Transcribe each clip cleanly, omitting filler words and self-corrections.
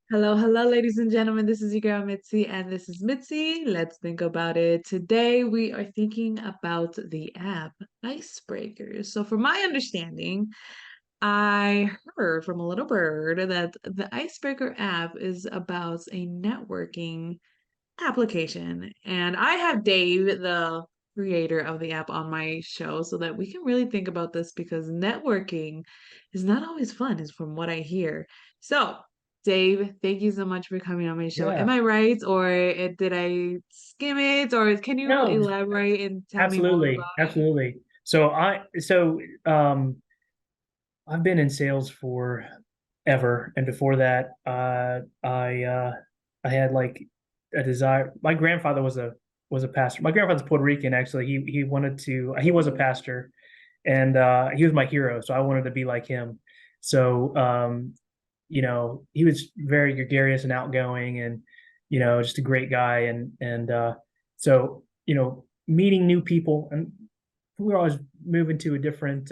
Hello, hello, ladies and gentlemen. This is your girl Mitzi, and this is Mitzi. Let's think about it. Today, we are thinking about the app Icebreakers. So, from my understanding, I heard from a little bird that the Icebreaker app is about a networking application. And I have Dave, the creator of the app, on my show so that we can really think about this because networking is not always fun, is from what I hear. So, Dave, thank you so much for coming on my show. Am Yeah. I right, or did I skim it, or can you No, elaborate and tell me more absolutely. about it? Absolutely. So I've been in sales for ever. And before that, I had like a desire. My grandfather was a pastor. My grandfather's Puerto Rican, actually. He was a pastor, and he was my hero. So I wanted to be like him. So he was very gregarious and outgoing, and just a great guy. And meeting new people, and we were always moving to a different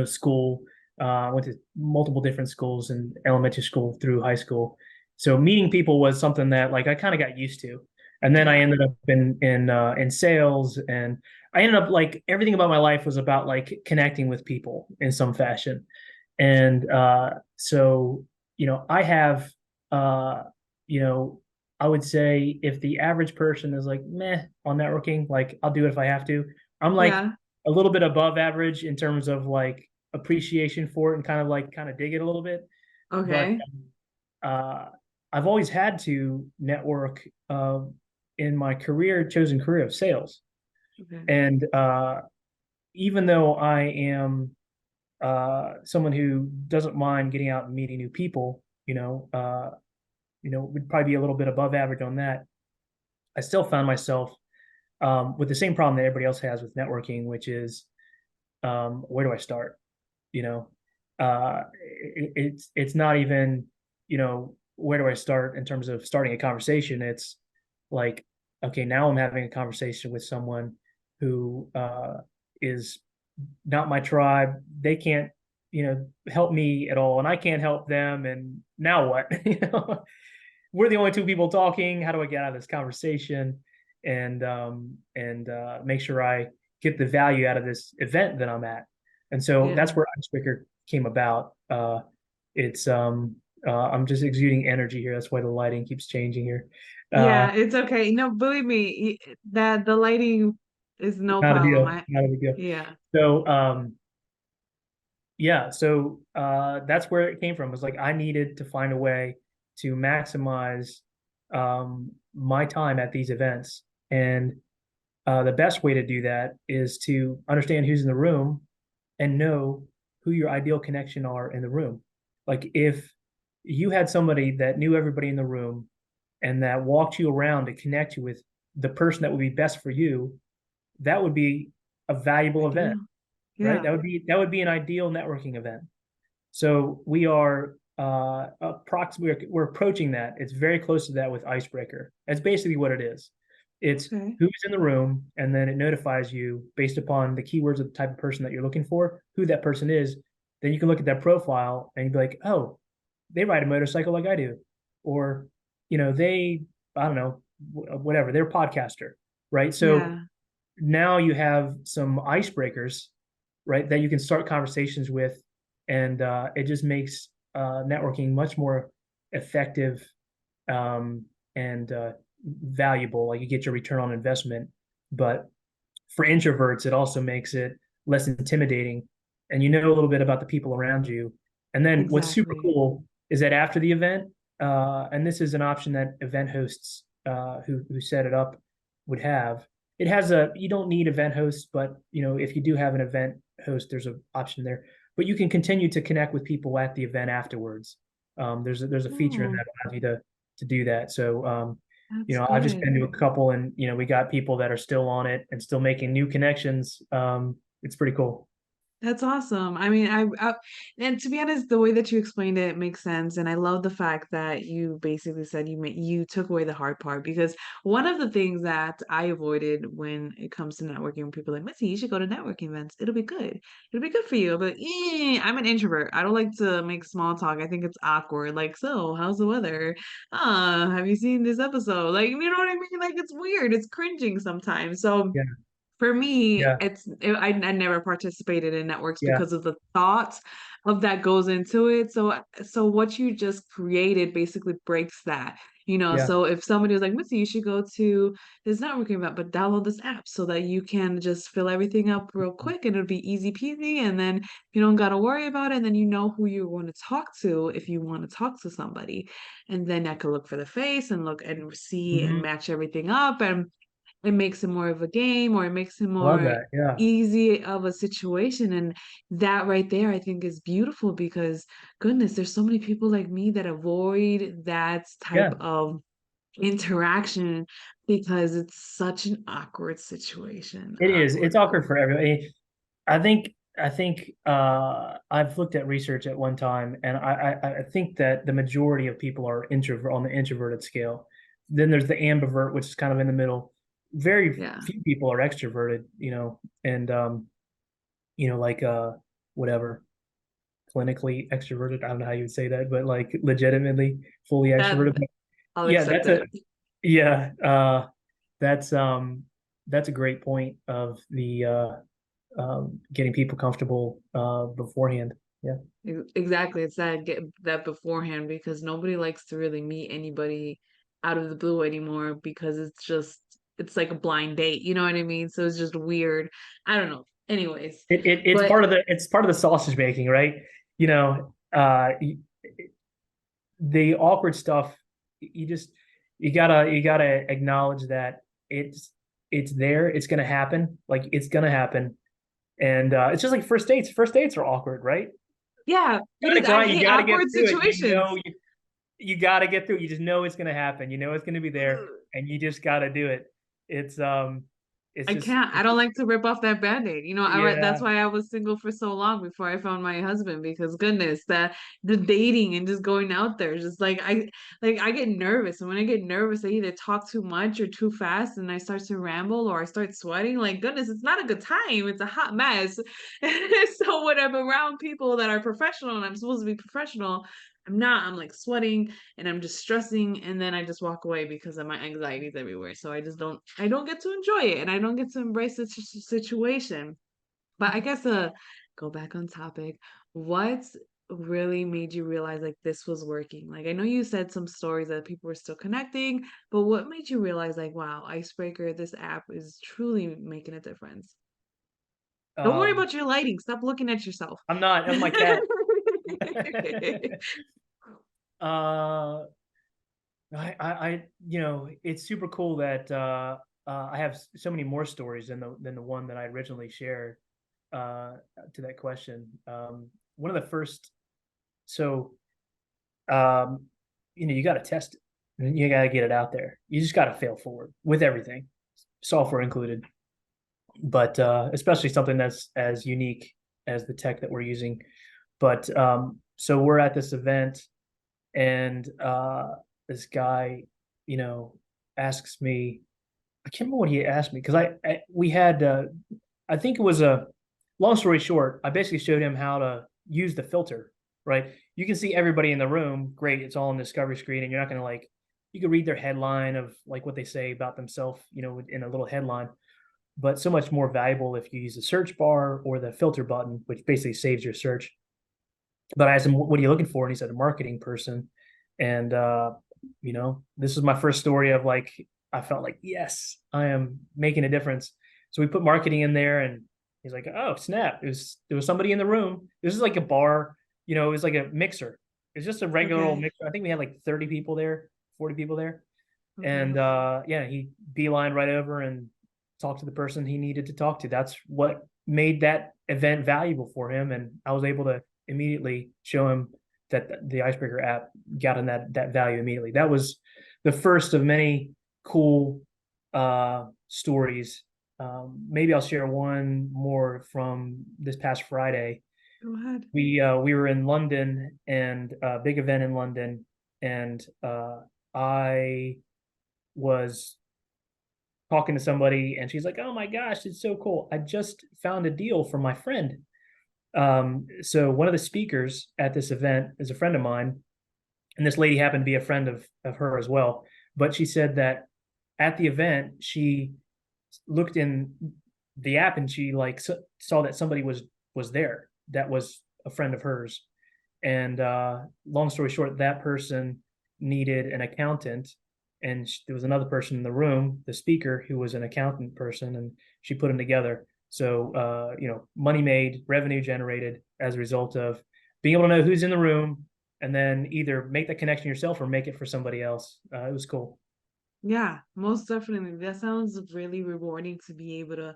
school. Went to multiple different schools in elementary school through high school. So meeting people was something that like I kind of got used to. And then I Yeah. ended up in sales, and I ended up like everything about my life was about like connecting with people in some fashion. And I have uh, you know, I would say if the average person is like meh on networking, like I'll do it if I have to. I'm like Yeah. a little bit above average in terms of like appreciation for it and kind of dig it a little bit. But Okay. uh, I've always had to network in my chosen career of sales. Okay. And even though I am someone who doesn't mind getting out and meeting new people, would probably be a little bit above average on that. I still found myself with the same problem that everybody else has with networking, which is where do I start? You know, it's not even where do I start in terms of starting a conversation. It's like, okay, now I'm having a conversation with someone who is not my tribe. They can't help me at all, and I can't help them. And now what? We're the only two people talking. How do I get out of this conversation and make sure I get the value out of this event that I'm at? And so Yeah. that's where Icebreaker came about. It's I'm just exuding energy here. That's why the lighting keeps changing here. Uh, Yeah, it's okay. No, believe me, that the lighting is no Not a problem. deal. Not a big deal. Yeah. So yeah, so that's where it came from. It was like I needed to find a way to maximize my time at these events. And the best way to do that is to understand who's in the room and know who your ideal connection are in the room. Like if you had somebody that knew everybody in the room and that walked you around to connect you with the person that would be best for you, that would be a valuable event, Ideal. right? Yeah. That would be an ideal networking event. So we are approximately we're approaching that. It's very close to that with Icebreaker. That's basically what it is. It's Okay. who's in the room, and then it notifies you based upon the keywords of the type of person that you're looking for, who that person is. Then you can look at that profile and you'd be like, oh, they ride a motorcycle like I do, or they I don't know whatever they're a podcaster, right? So Yeah. now you have some icebreakers, right, that you can start conversations with, and it just makes networking much more effective and valuable. Like you get your return on investment, but for introverts, it also makes it less intimidating, and you know a little bit about the people around you. And then what's super Exactly. cool is that after the event, and this is an option that event hosts who set it up would have. It has a you don't need event hosts, but if you do have an event host, there's an option there. But you can continue to connect with people at the event afterwards. There's a feature in Oh, that allows you to do that. So that's I've just been good. to a couple, and we got people that are still on it and still making new connections. It's pretty cool. That's awesome. I mean, and to be honest, the way that you explained it makes sense, and I love the fact that you basically said you took away the hard part because one of the things that I avoided when it comes to networking, when people are like, Missy, you should go to networking events. It'll be good. It'll be good for you. But I'm an introvert. I don't like to make small talk. I think it's awkward. Like, so how's the weather? Have you seen this episode? Like, you know what I mean? Like, it's weird. It's cringing sometimes. So Yeah, for me, yeah, I never participated in networks yeah, because of the thought of that goes into it. So what you just created basically breaks that. yeah. So if somebody was like, Missy, you should go to this networking event, but download this app so that you can just fill everything up real quick and it'll be easy peasy. And then you don't got to worry about it. And then you know who you want to talk to if you want to talk to somebody. And then I could look for the face and look and see and Hmm. match everything up. And it makes it more of a game or it makes it Love more that. Yeah, easy of a situation. And that right there I think is beautiful because goodness, there's so many people like me that avoid that type yeah. of interaction because it's such an awkward situation. It is. Awkward, It's awkward awkward. for everybody. I think I've looked at research at one time, and I think that the majority of people are introvert on the introverted scale. Then there's the ambivert, which is kind of in the middle. Very Yeah. few people are extroverted, and like whatever, clinically extroverted. I don't know how you would say that, but like legitimately fully That extroverted. But I'll yeah, accept it. yeah, that's that's a great point of the getting people comfortable beforehand. Yeah, Exactly. It's that get that beforehand because nobody likes to really meet anybody out of the blue anymore because it's like a blind date. You know what I mean? So it's just weird. I don't know. Anyways, it's but part of the sausage making, right? You know, the awkward stuff. You gotta acknowledge that it's there. It's gonna happen. Like it's gonna happen, and it's just like first dates. First dates are awkward, right? yeah, it Gotta is. I grind. You hate gotta get awkward through it. situations. You got to get through it. You just know it's going to happen. You know it's going to be there, and you just got to do it. It's it's I just can't. I don't like to rip off that band-aid. That's yeah, why I was single for so long before I found my husband because goodness, that the dating and just going out there, just like I get nervous. And when I get nervous, I either talk too much or too fast and I start to ramble or I start sweating. Like goodness, it's not a good time. It's a hot mess. So when I'm around people that are professional and I'm supposed to be professional, I'm not. I'm like sweating and I'm just stressing and then I just walk away because of my anxieties everywhere. So I don't get to enjoy it and I don't get to embrace the situation. But I guess go back on topic. What really made you realize like this was working? Like I know you said some stories that people were still connecting, but what made you realize like wow, Icebreaker, this app is truly making a difference? Don't worry um about your lighting. Stop looking at yourself. I'm not. That's my cat. uh it's super cool that I have so many more stories than the one that I originally shared uh to that question. One of the first so um you got to test it, and you got to get it out there. You just got to fail forward with everything, software included, but especially something that's as unique as the tech that we're using. But so we're at this event, and this guy, you know, asks me. I can't remember what he asked me because we had. I think it was a long story short. I basically showed him how to use the filter. Right, you can see everybody in the room. Great, it's all on the discovery screen, and you're not going to like. You can read their headline of like what they say about themselves, in a little headline, but so much more valuable if you use the search bar or the filter button, which basically saves your search. But I asked him, "What are you looking for?" And he said, "A marketing person." And this is my first story of like I felt like, yes, I am making a difference. So we put marketing in there, and he's like, "Oh snap!" There was somebody in the room. This is like a bar, it was like a mixer. It's just a regular old Okay. mixer. I think we had like 30 people there, 40 people there. Okay. And yeah, he beeline right over and talked to the person he needed to talk to. That's what made that event valuable for him, and I was able to immediately show him that the Icebreaker app got in that value immediately. That was the first of many cool stories Maybe I'll share one more from this past Friday. Go ahead. We were in London and a big event in London, and I was talking to somebody, and she's like, "Oh my gosh, it's so cool! I just found a deal for my friend." So one of the speakers at this event is a friend of mine, and this lady happened to be a friend of her as well. But she said that at the event, she looked in the app and she like saw that somebody was there that was a friend of hers. And long story short, that person needed an accountant, and there was another person in the room, the speaker, who was an accountant person, and she put them together. So money made, revenue generated as a result of being able to know who's in the room, and then either make the connection yourself or make it for somebody else. It was cool. Yeah, most definitely. That sounds really rewarding to be able to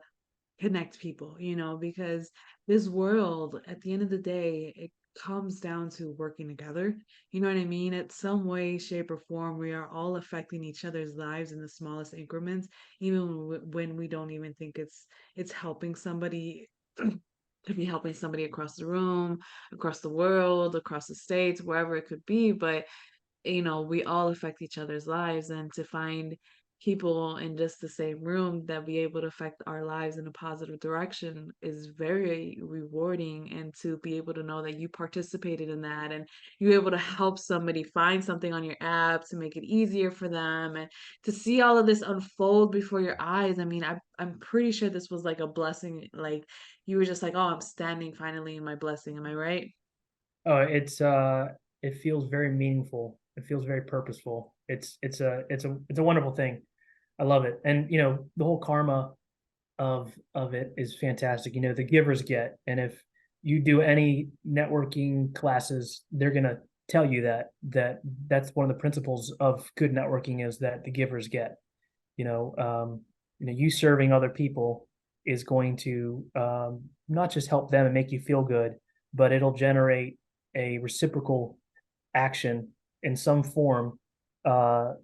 connect people, because this world, at the end of the day, it comes down to working together. You know what I mean? At some way, shape, or form, we are all affecting each other's lives in the smallest increments, even when we don't even think it's helping somebody. Could be helping somebody across the room, across the world, across the states, wherever it could be. But we all affect each other's lives, and to find people in just the same room that be able to affect our lives in a positive direction is very rewarding. And to be able to know that you participated in that, and you were able to help somebody find something on your app to make it easier for them, and to see all of this unfold before your eyes. I mean, I'm pretty sure this was like a blessing. Like, you were just like, oh, I'm standing finally in my blessing. Am I right? Oh, it feels very meaningful. It feels very purposeful. It's a wonderful thing. I love it. And the whole karma of it is fantastic. The givers get, and if you do any networking classes, they're gonna tell you that's one of the principles of good networking is that the givers get. You serving other people is going to not just help them and make you feel good, but it'll generate a reciprocal action in some form, that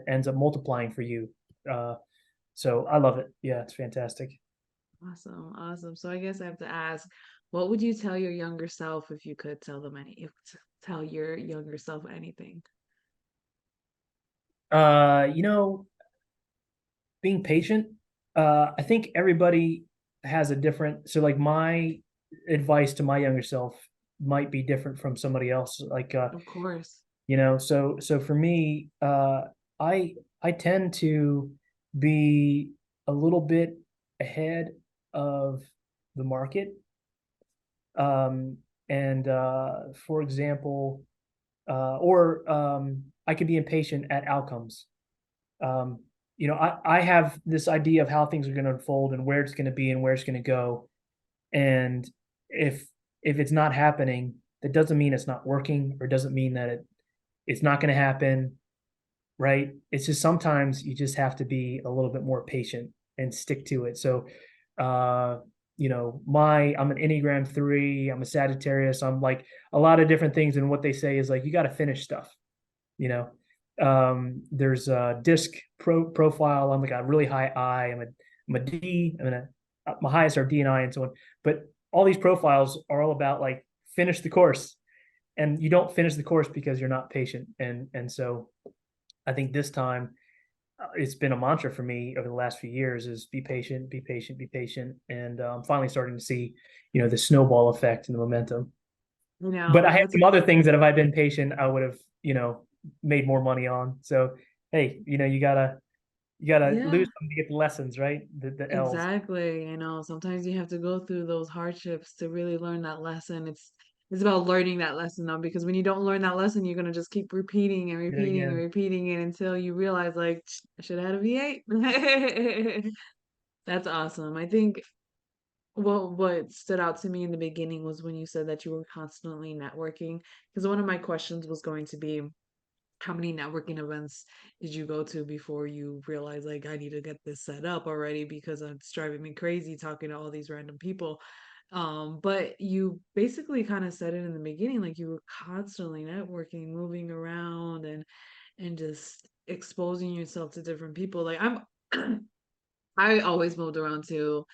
ends up multiplying for you. So I love it. Yeah, it's fantastic. Awesome, awesome. So I guess I have to ask, what would you tell your younger self if you could tell them tell your younger self anything? Uh, you know, Being patient. I think everybody has a different. So, like, my advice to my younger self might be different from somebody else. Like, Of course. so for me, I I tend to be a little bit ahead of the market. Um, and For example, or I could be impatient at outcomes. um, I have this idea of how things are going to unfold and where it's going to be and where it's going to go. And if if it's not happening, that doesn't mean it's not working, or doesn't mean that it's not going to happen, right? It's just sometimes you just have to be a little bit more patient and stick to it. So, uh, my I'm an Enneagram 3, I'm a Sagittarius, I'm like a lot of different things, and what they say is like you got to finish stuff. you know there's a disc profile. I'm like a really high I. I'm a D. My highest are D and I and so on. But all these profiles are all about like finish the course, and you don't finish the course because you're not patient. And so I think this time, it's been a mantra for me over the last few years is be patient, be patient, be patient. And I'm finally starting to see the snowball effect and the momentum. But I had That's some other things that if I'd been patient, I would have, made more money on. So hey, you gotta yeah. lose some to get the lessons, right? The L's. Exactly. Sometimes you have to go through those hardships to really learn that lesson. It's about learning that lesson though, because when you don't learn that lesson, you're gonna just keep repeating and Do it repeating and again. repeating it until you realize like I should have had a V8. That's awesome. I think what stood out to me in the beginning was when you said that you were constantly networking, because one of my questions was going to be, how many networking events did you go to before you realized like I need to get this set up already because it's driving me crazy talking to all these random people. But you basically kind of said it in the beginning, like you were constantly networking, moving around and just exposing yourself to different people. Like I'm I always moved around too.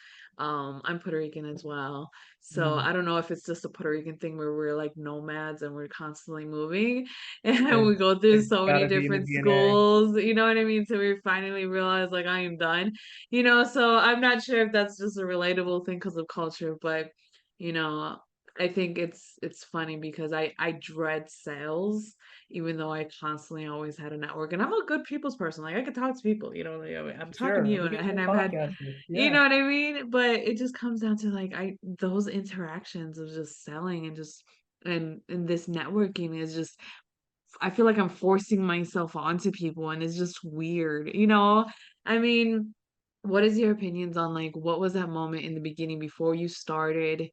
I'm Puerto Rican as well. So Mm. I don't know if it's just a Puerto Rican thing where we're like nomads and we're constantly moving and we It's go through it's so many gotta be in the different DNA. schools, you know what I mean? So we finally realize like I am done, so I'm not sure if that's just a relatable thing because of culture, but you know, I think it's funny because I dread sales even though I constantly always had a network. And I'm a good people's person. Like I could talk to people, like I'm talking to Sure, you look at and your I've had, podcaster. you Yeah. know what I mean? But it just comes down to like those interactions of just selling and just and this networking is just I feel like I'm forcing myself onto people and it's just weird, I mean, what is your opinions on like what was that moment in the beginning before you started,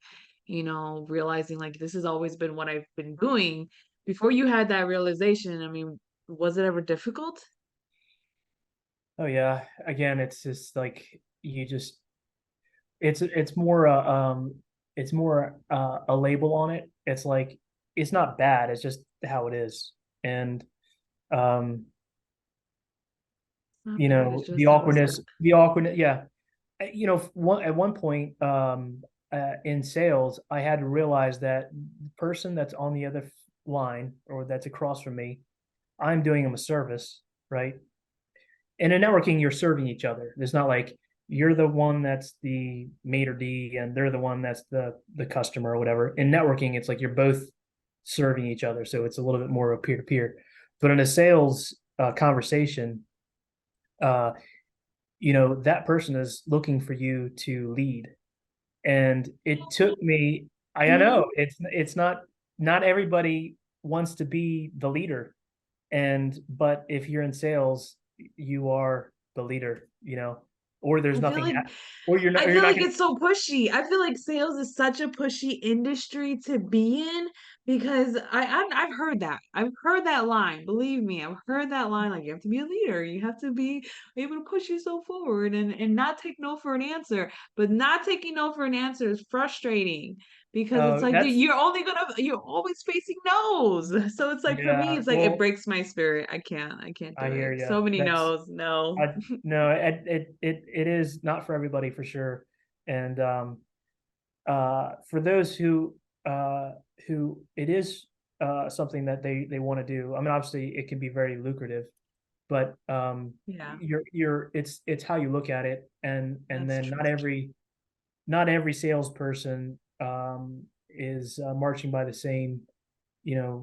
realizing like this has always been what I've been doing? Before you had that realization, I mean, was it ever difficult? Oh, yeah. Again, it's just like you just it's more it's more a label on it. It's like it's not bad, it's just how it is. And um, It's not bad, it's the just how is it? awkwardness, yeah. At one point in sales, I had to realize that the person that's on the other line or that's across from me, I'm doing them a service, right? And in networking, you're serving each other. It's not like you're the one that's the maitre d and they're the one that's the customer or whatever. In networking, it's like you're both serving each other, so it's a little bit more of a peer to peer. But in a sales conversation, uh, that person is looking for you to lead, and it took me. I Mhm. know it's not everybody wants to be the leader, and but if you're in sales, you are the leader, or there's I feel nothing, like or I you're feel not like gonna. it's so pushy. I feel like sales is such a pushy industry to be in because I've heard that. I've heard that line. Believe me, I've heard that line. Like you have to be a leader. You have to be able to push yourself forward and not take no for an answer. But not taking no for an answer is frustrating because it's Oh, like that's you're always facing no's. So it's like for me, yeah. it's like it Well, breaks my spirit. I can't do I hear it. you. So many That's no's. No. I no, it is not for everybody for sure, and for those who it is something that they want to do. I mean, obviously, it can be very lucrative, but Yeah, it's how you look at it, and that's then true. not every salesperson is marching by the same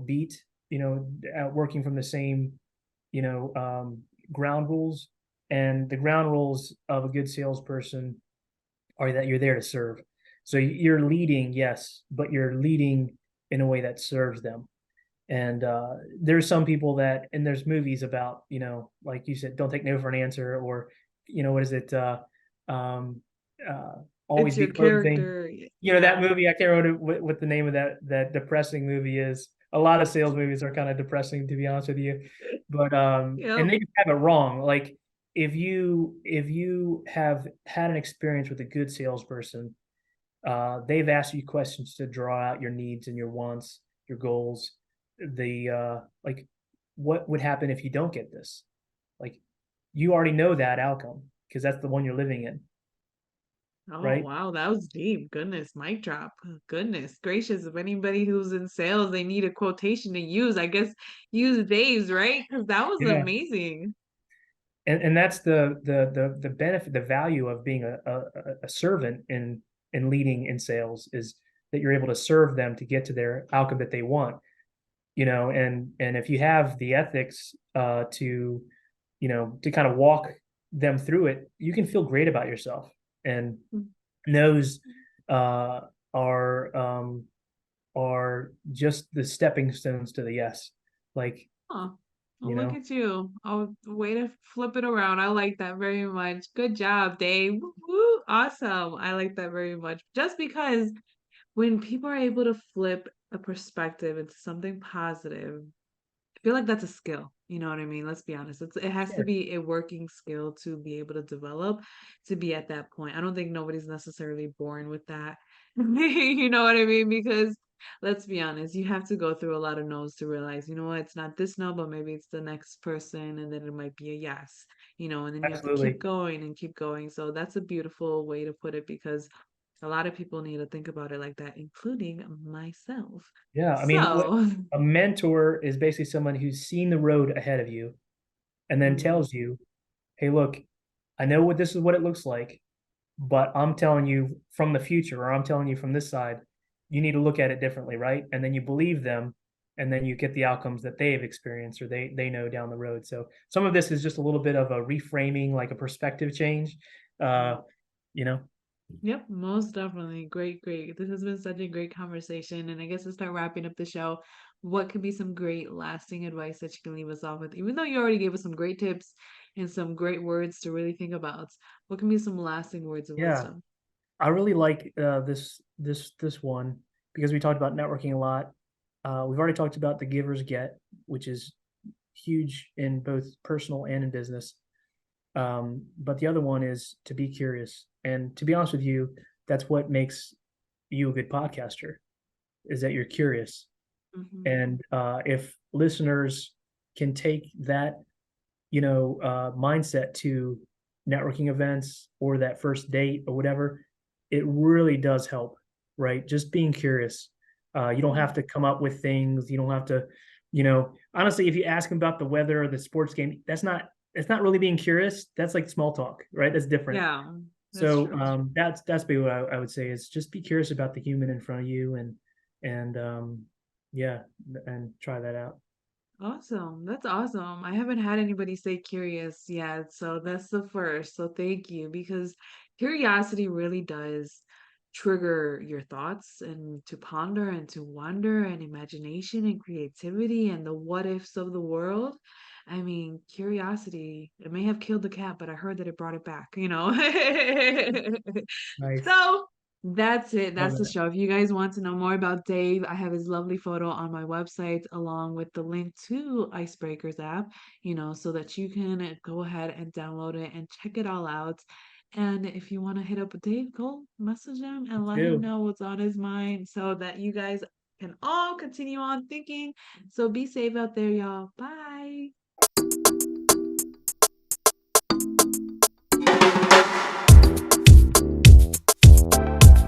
beat, working from the same ground rules, and the ground rules of a good salesperson are that you're there to serve. So you're leading, yes, but you're leading in a way that serves them. And there's some people that, and there's movies about, like you said, don't take no for an answer, or, what is it? Um, uh, Always It's be your closing. character. That Yeah. movie, I can't remember what the name of that depressing movie is. A lot of sales movies are kind of depressing, to be honest with you. But and Yep. they just have it wrong. Like if you have had an experience with a good salesperson, they've asked you questions to draw out your needs and your wants, your goals, the like what would happen if you don't get this? Like you already know that outcome because that's the one you're living in, Oh, right? wow. That was deep. Goodness. Mic drop. Goodness gracious. If anybody who's in sales, they need a quotation to use, I guess use Dave's, right? Because that was Yeah. amazing. And that's the benefit, the value of being a servant in leading in sales is that you're able to serve them to get to their outcome that they want. And if you have the ethics to kind of walk them through it, you can feel great about yourself. And those uh, are are just the stepping stones to the yes. Like, Oh, well, you look know, at you. Oh, way to flip it around. I like that very much. Good job, Dave. Woo, woo. Awesome. I like that very much. Just because when people are able to flip a perspective into something positive, I feel like that's a skill. You know what I mean? Let's be honest. It has to sure. be a working skill to be able to develop to be at that point. I don't think nobody's necessarily born with that. You know what I mean? Because let's be honest, you have to go through a lot of no's to realize, you know what, it's not this no, but maybe it's the next person, and then it might be a yes, and then you have to keep Absolutely. going and keep going. So that's a beautiful way to put it because a lot of people need to think about it like that, including myself. Yeah. I mean, what So, a mentor is basically someone who's seen the road ahead of you and then mhm, tells you, hey, look, I know what this is what it looks like, but I'm telling you from the future, or I'm telling you from this side, you need to look at it differently, right? And then you believe them, and then you get the outcomes that they've experienced or they know down the road. So some of this is just a little bit of a reframing, like a perspective change. Uh, mhm. you know, Yep, most definitely. Great, great. This has been such a great conversation. And I guess to start wrapping up the show, what could be some great lasting advice that you can leave us off with? Even though you already gave us some great tips and some great words to really think about, what can be some lasting words of yeah, wisdom? I really like this one because we talked about networking a lot. We've already talked about the givers get, which is huge in both personal and in business. But the other one is to be curious. And to be honest with you, that's what makes you a good podcaster is that you're curious. Hmm. And if listeners can take that, mindset to networking events or that first date or whatever, it really does help, right? Just being curious. You don't have Yeah. to come up with things. You don't have to, honestly, if you ask them about the weather or the sports game, it's not really being curious. That's like small talk, right? That's different. Yeah, that's So true. that's basically what I would say is just be curious about the human in front of you and yeah, and try that out. Awesome. That's awesome. I haven't had anybody say curious yet, so that's the first. So thank you because curiosity really does trigger your thoughts and to ponder and to wonder and imagination and creativity and the what ifs of the world. I mean, curiosity, it may have killed the cat, but I heard that it brought it back. Nice. So that's it. Love That's the that. show. If you guys want to know more about Dave, I have his lovely photo on my website along with the link to Icebreakers app, so that you can go ahead and download it and check it all out. And if you want to hit up Dave, go message him and let him Too. know what's on his mind so that you guys can all continue on thinking. So be safe out there, y'all. Bye.